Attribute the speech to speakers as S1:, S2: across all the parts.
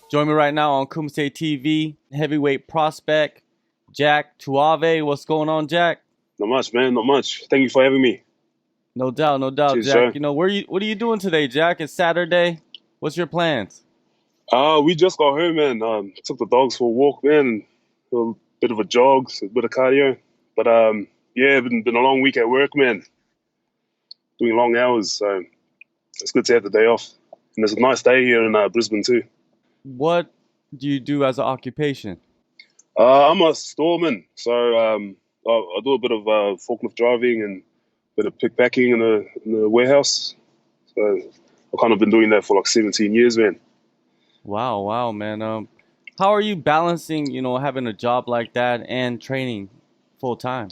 S1: Join me right now on Kumite TV, heavyweight prospect, Jack Tuave. What's going on, Jack?
S2: Not much, man. Not much. Thank you for having me.
S1: No doubt, no doubt,
S2: Cheers,
S1: Jack.
S2: Joe.
S1: What are you doing today, Jack? It's Saturday. What's your plans?
S2: We just got home, man. Took the dogs for a walk, man. A bit of a jog, a bit of cardio. But yeah, been a long week at work, man. Doing long hours, so it's good to have the day off. And it's a nice day here in Brisbane too.
S1: What do you do as an occupation?
S2: I'm a storeman, so I do a bit of forklift driving and a bit of pickpacking in the warehouse. So I've kind of been doing that for like 17 years, man.
S1: Wow, man. How are you balancing, having a job like that and training full time?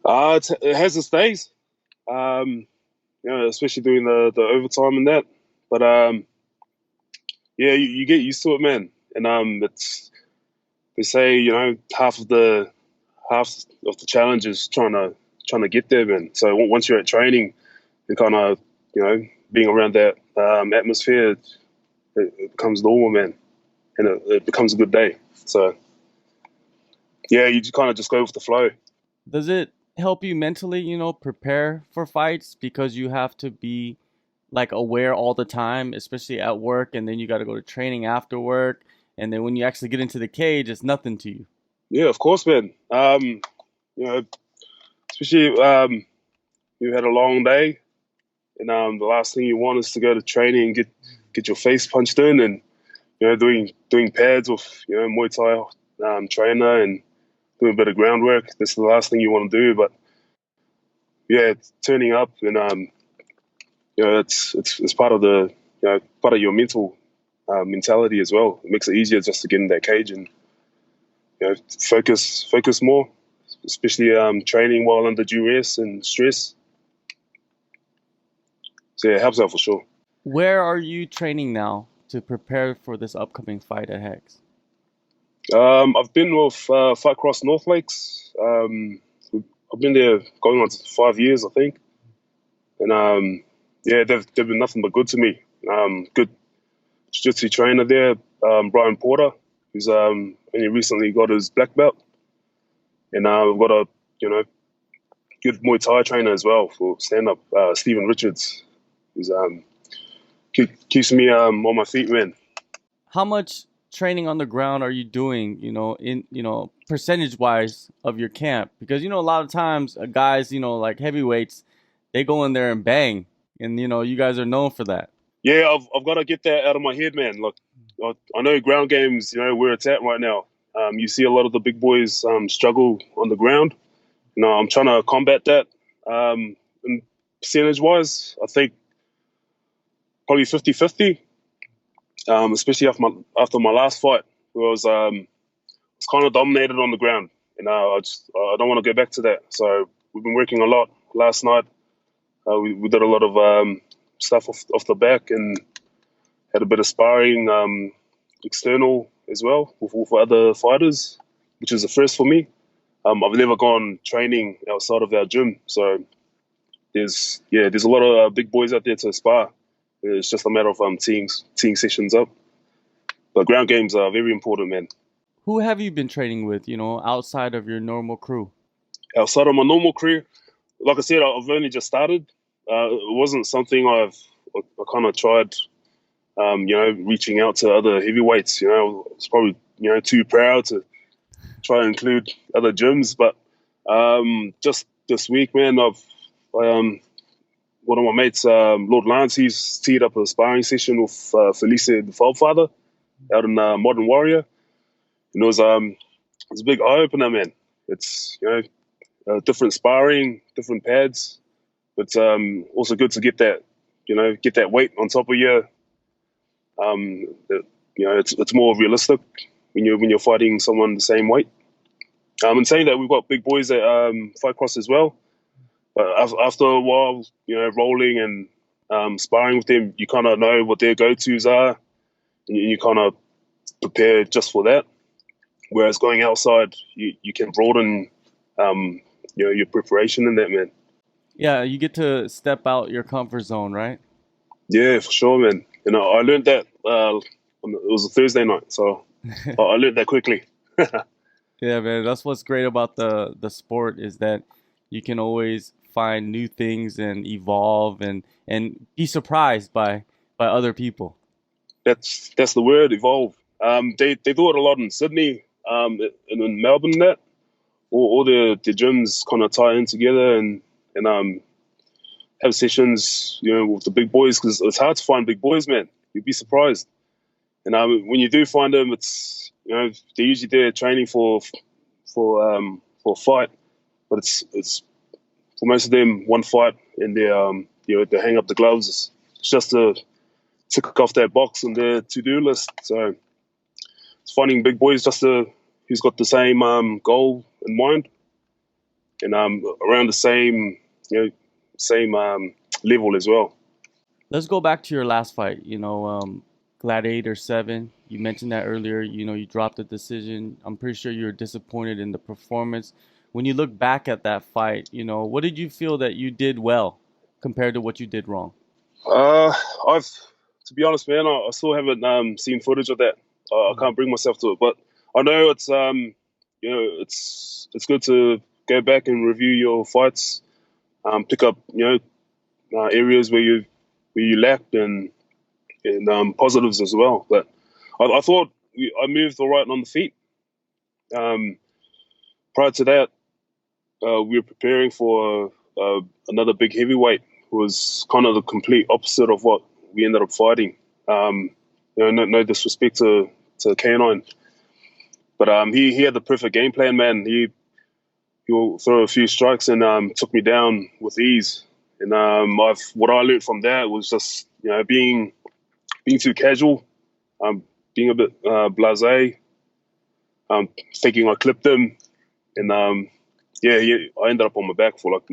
S2: It has its days, especially doing the overtime and that. But yeah, you get used to it, man. And it's they say half of the challenge is trying to get there, man. So once you're at training, you're kind of being around that atmosphere, it becomes normal, man, and it becomes a good day. So yeah, you kind of just go with the flow.
S1: Does it help you mentally, prepare for fights because you have to be like aware all the time, especially at work, and then you got to go to training after work, and then when you actually get into the cage, it's nothing to you.
S2: Yeah, of course, man. You know, especially you had a long day, and the last thing you want is to go to training and get your face punched in, and doing pads with Muay Thai trainer and doing a bit of groundwork. That's the last thing you want to do. But yeah, it's turning up and it's part of the part of your mental mentality as well. It makes it easier just to get in that cage and focus more, especially training while under duress and stress. So yeah, it helps out for sure.
S1: Where are you training now to prepare for this upcoming fight at Hex?
S2: I've been with Fightcross North Lakes. I've been there going on to 5 years, I think, and yeah, they've been nothing but good to me. Good jiu-jitsu trainer there, Brian Porter, who's only recently got his black belt, and we've got a good Muay Thai trainer as well for stand-up, Stephen Richards, who's keeps me on my feet, man.
S1: How much training on the ground are you doing, in percentage wise of your camp? Because a lot of times guys, like heavyweights, they go in there and bang, and you guys are known for that.
S2: Yeah, I've got to get that out of my head, man. Look, I know ground games, where it's at right now. You see a lot of the big boys struggle on the ground. I'm trying to combat that. And percentage-wise, I think probably 50-50, especially after my last fight, where I was kind of dominated on the ground. I don't want to go back to that. So we've been working a lot. Last night, we did a lot of stuff off the back and had a bit of sparring external as well with other fighters, which is a first for me. I've never gone training outside of our gym, so there's a lot of big boys out there to spar. It's just a matter of teeing sessions up. But ground games are very important, man.
S1: Who have you been training with, outside of your normal crew?
S2: Outside of my normal career, like I said, I've only just started. It wasn't something I kind of tried, reaching out to other heavyweights. I was probably too proud to try to include other gyms. But just this week, man, one of my mates, Lord Lance, he's teed up a sparring session with Felice the Foldfather out in Modern Warrior. And it was a big eye opener, man. It's different sparring, different pads, but also good to get that weight on top of you. It's more realistic when you're fighting someone the same weight. And saying that, we've got big boys at Fightcross as well. But after a while, rolling and sparring with them, you kind of know what their go-tos are, and you kind of prepare just for that. Whereas going outside, you can broaden, your preparation in that, man.
S1: Yeah, you get to step out your comfort zone, right?
S2: Yeah, for sure, man. I learned that it was a Thursday night, so I learned that quickly.
S1: Yeah, man, that's what's great about the sport is that you can always find new things and evolve and be surprised by other people.
S2: That's the word, evolve. They do it a lot in Sydney, and in Melbourne. That all the gyms kind of tie in together and have sessions, with the big boys, because it's hard to find big boys, man. You'd be surprised. And when you do find them, it's they're usually there training for a fight, but it's for most of them one fight, and they hang up the gloves. It's just to tick off that box on their to-do list. So it's finding big boys who's got the same goal in mind and around the same level as well.
S1: Let's go back to your last fight. Gladiator 7. You mentioned that earlier. You dropped the decision. I'm pretty sure you were disappointed in the performance. When you look back at that fight, what did you feel that you did well compared to what you did wrong?
S2: I've, to be honest, man, I still haven't seen footage of that. I can't bring myself to it, but I know it's good to go back and review your fights, pick up areas where you lacked and positives as well. But I thought I moved all right on the feet. Um, Prior to that, we were preparing for another big heavyweight who was kind of the complete opposite of what we ended up fighting. No disrespect to Hyon, but he had the perfect game plan, man. He'll throw a few strikes and took me down with ease. And what I learned from that was just being too casual, being a bit blasé, thinking I clipped him, and I ended up on my back for like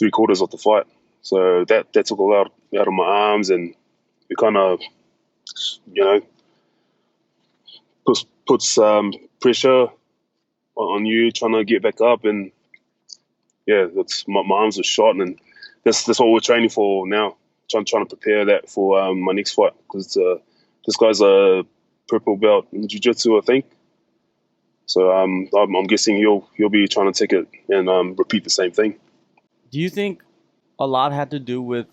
S2: 3/4 of the fight. So that took a lot out of my arms, and it kind of puts pressure on you trying to get back up, and that's my arms are shot, and that's what we're training for now. Trying to prepare that for my next fight, because this guy's a purple belt in jiu-jitsu, I think. So I'm guessing he'll be trying to take it and repeat the same thing.
S1: Do you think a lot had to do with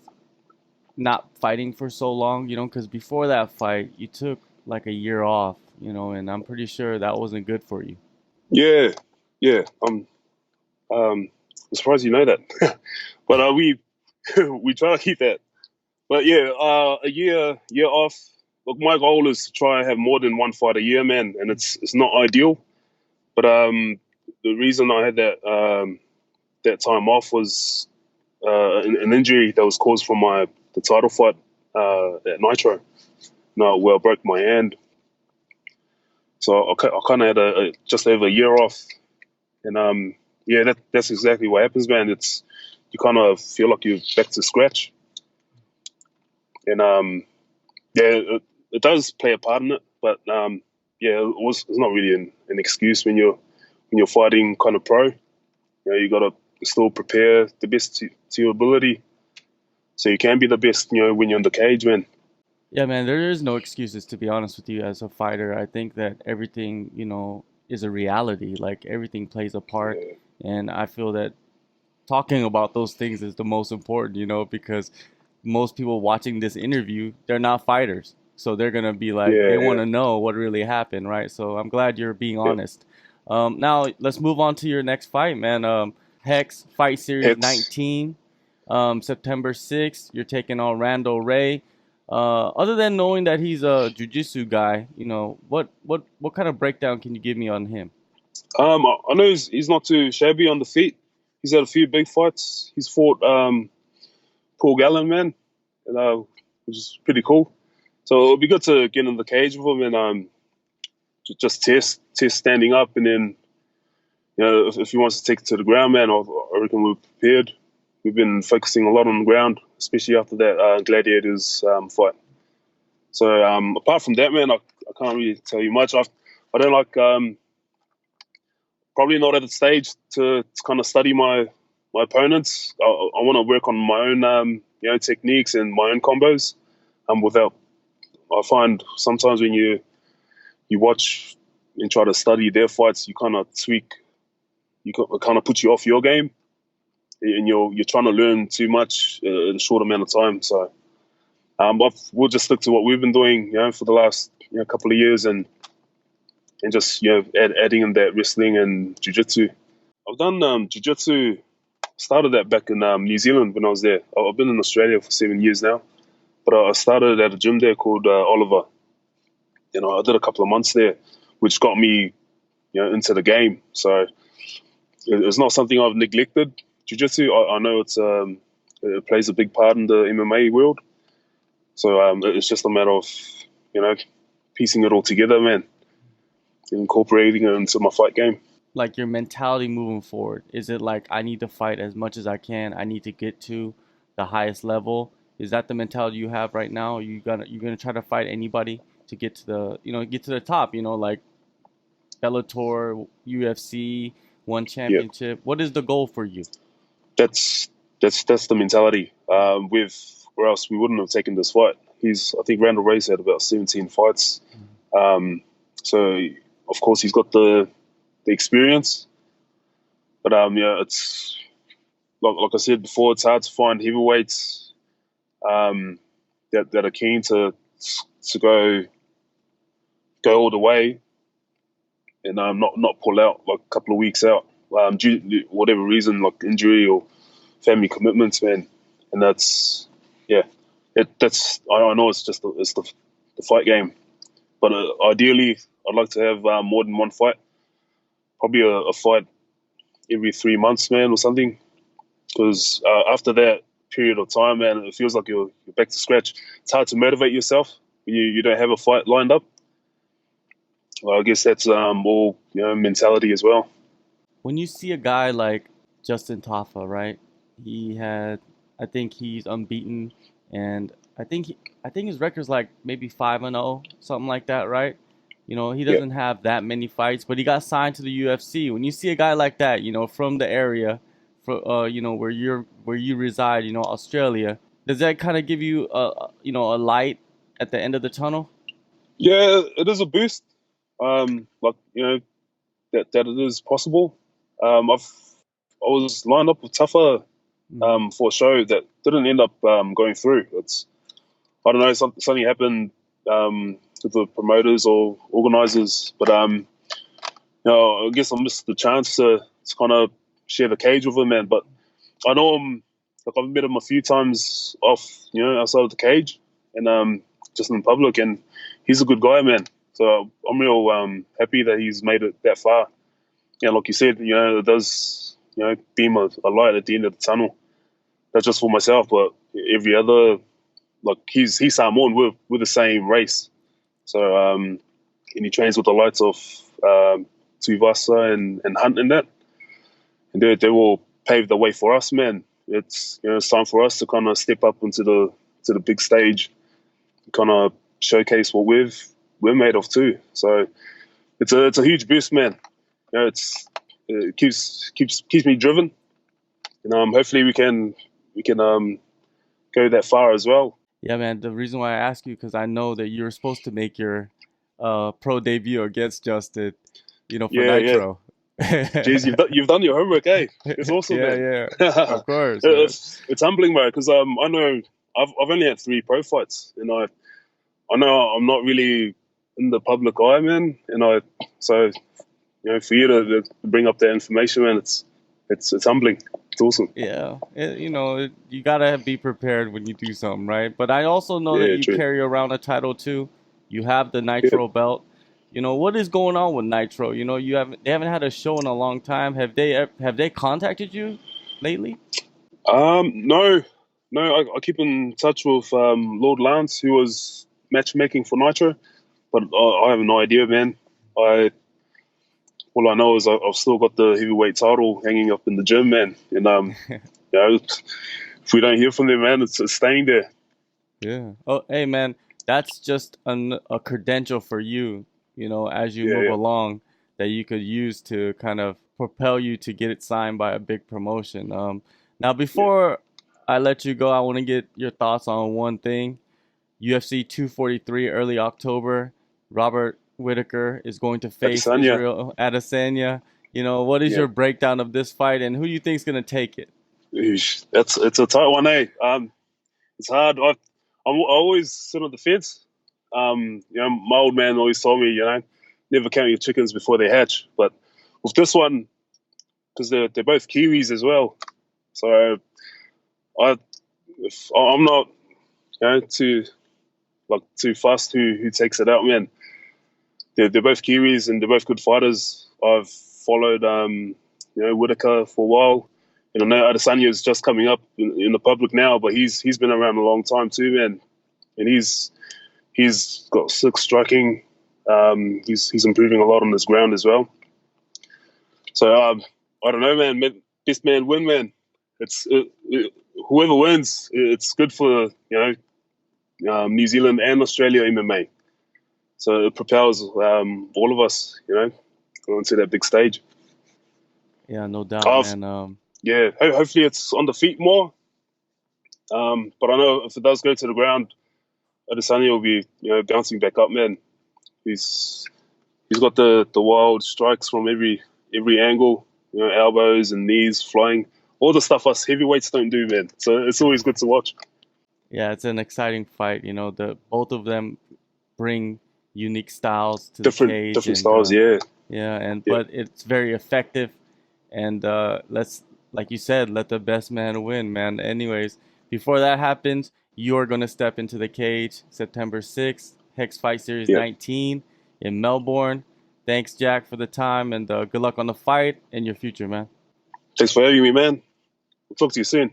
S1: not fighting for so long? Because before that fight, you took like a year off, and I'm pretty sure that wasn't good for you.
S2: Yeah, yeah. I'm surprised you know that, but we we try to keep that. But yeah, a year off. Look, my goal is to try and have more than one fight a year, man, and it's not ideal. But the reason I had that time off was an injury that was caused from the title fight at Nitro. No, where I broke my hand. So I kind of had just over a year off, and that's exactly what happens, man. You kind of feel like you're back to scratch, and it does play a part in it. But it's not really an excuse when you're fighting kind of pro. You got to still prepare the best to your ability, so you can be the best. When you're in the cage, man.
S1: Yeah, man, there is no excuses, to be honest with you. As a fighter, I think that everything, is a reality. Like everything plays a part.
S2: Yeah,
S1: And I feel that talking about those things is the most important, because most people watching this interview, they're not fighters. So they're going to be like, they want
S2: yeah,
S1: to know what really happened, right? So I'm glad you're being
S2: yeah.
S1: honest. Now, let's move on to your next fight, man. Hex Fight Series
S2: Hex.
S1: 19, September 6th. You're taking on Randall Ray. Other than knowing that he's a jiu-jitsu guy, what kind of breakdown can you give me on him?
S2: I know he's not too shabby on the feet. He's had a few big fights. He's fought Paul Gallen, man, and, which is pretty cool. So it'll be good to get in the cage with him and just test standing up, and then if he wants to take it to the ground, man, I reckon we're prepared. We've been focusing a lot on the ground, especially after that Gladiators fight. So apart from that, man, I can't really tell you much. I don't like probably not at the stage to kind of study my opponents. I want to work on my own techniques and my own combos without I find sometimes when you watch and try to study their fights, you kind of tweak, kind of put you off your game, and you're trying to learn too much in a short amount of time. So we'll just stick to what we've been doing, for the last couple of years, and just adding in that wrestling and jiu-jitsu. I've done jiu-jitsu. Started that back in New Zealand when I was there. I've been in Australia for 7 years now, but I started at a gym there called Oliver. I did a couple of months there, which got me into the game. So it's not something I've neglected. Jiu-jitsu, I know it plays a big part in the MMA world. So it's just a matter of piecing it all together, man, and incorporating it into my fight game.
S1: Like your mentality moving forward? Is it like I need to fight as much as I can? I need to get to the highest level. Is that the mentality you have right now? You're gonna try to fight anybody to get to the get to the top? Like Bellator, UFC, one
S2: Yeah,
S1: championship. What is the goal for you?
S2: that's the mentality. Or else we wouldn't have taken this fight. I think Randall Ray's had about 17 fights. So of course he's got the experience, but it's like I said before, it's hard to find heavyweights that are keen to go all the way and not pull out like a couple of weeks out due to whatever reason, like injury or family commitments, man. And that's I know it's just the fight game, but ideally I'd like to have more than one fight, probably a fight every 3 months, man, or something. Because after that period of time, man, it feels like you're back to scratch. It's hard to motivate yourself when you don't have a fight lined up. Well, I guess that's all mentality as well.
S1: When you see a guy like Justin Tafa, right? I think he's unbeaten, and I think his record's like maybe 5-0, something like that, right? He
S2: Yeah,
S1: doesn't have that many fights, but he got signed to the UFC. When you see a guy like that, from the area, where you reside, Australia, does that kind of give you a light at the end of the tunnel?
S2: yeah, it is a boost. Like that it is possible. I was lined up with Tougher
S1: Mm.
S2: for a show that didn't end up going through. I don't know, something happened with the promoters or organizers, but I guess I missed the chance to kind of share the cage with him, man. But I know him, like I've met him a few times outside of the cage and just in public, and he's a good guy, man. So I'm real happy that he's made it that far. Yeah, like you said, it does beam a light at the end of the tunnel. Not just for myself, but every other. Like he's Samoan. We're the same race. So and he trains with the likes of Tuivasa and Hunt and that, and they will pave the way for us, man. It's time for us to kind of step up into the big stage, kind of showcase what we're made of too. So it's a huge boost, man. It keeps me driven, and hopefully we can go that far as well.
S1: Yeah, man. The reason why I ask you because I know that you're supposed to make your pro debut against Justin, for
S2: Yeah, yeah.
S1: Nitro.
S2: Jeez, you've done your homework, eh? It's awesome,
S1: Yeah,
S2: man.
S1: yeah. Of course, man.
S2: it's humbling, man, because I know I've only had 3 pro fights, and I know I'm not really in the public eye, man, and so for you to bring up that information, man, it's humbling. It's awesome.
S1: Yeah, you gotta be prepared when you do something, right? But I also know that
S2: Yeah,
S1: you
S2: true.
S1: carry around a title too. You have the
S2: Yeah.
S1: Nitro belt. What is going on with Nitro? They haven't had a show in a long time. Have they contacted you lately?
S2: No, I keep in touch with Lord Lance, who was matchmaking for Nitro, but I have no idea, man. I All I know is I've still got the heavyweight title hanging up in the gym, man. And if we don't hear from them, man, it's staying there.
S1: Yeah. Oh, hey, man, that's just a credential for you, as you
S2: Yeah,
S1: move
S2: yeah,
S1: along that you could use to kind of propel you to get it signed by a big promotion. Now,
S2: yeah.
S1: before I let you go, I want to get your thoughts on one thing. UFC 243 early October. Robert Whitaker is going to face
S2: Adesanya.
S1: Israel Adesanya. What is
S2: Yeah.
S1: your breakdown of this fight, and who do you think is going to take it?
S2: Eesh. It's a tight one, eh? It's hard. I always sit on the fence. My old man always told me, never count your chickens before they hatch. But with this one, because they're both Kiwis as well, so I'm not too fast who takes it out, man. They're both Kiwis and they're both good fighters. I've followed Whitaker for a while, and I know Adesanya is just coming up in the public now, but he's been around a long time too, man. And he's got sick striking. He's improving a lot on his ground as well. So I don't know, man. Best man win, man. Whoever wins, it's good for New Zealand and Australia MMA. So it propels all of us, onto that big stage.
S1: Yeah, no doubt, man.
S2: Yeah, hopefully it's on the feet more. But I know if it does go to the ground, Adesanya will be, bouncing back up, man. He's got the wild strikes from every angle, elbows and knees flying, all the stuff us heavyweights don't do, man. So it's always good to watch.
S1: Yeah, it's an exciting fight. Both of them bring unique styles to the cage.
S2: Different styles, yeah.
S1: Yeah, but it's very effective. And like you said, let the best man win, man. Anyways, before that happens, you're gonna step into the cage September 6th, Hex Fight Series 19 in Melbourne. Thanks, Jack, for the time, and good luck on the fight and your future, man.
S2: Thanks for having me, man. We'll talk to you soon.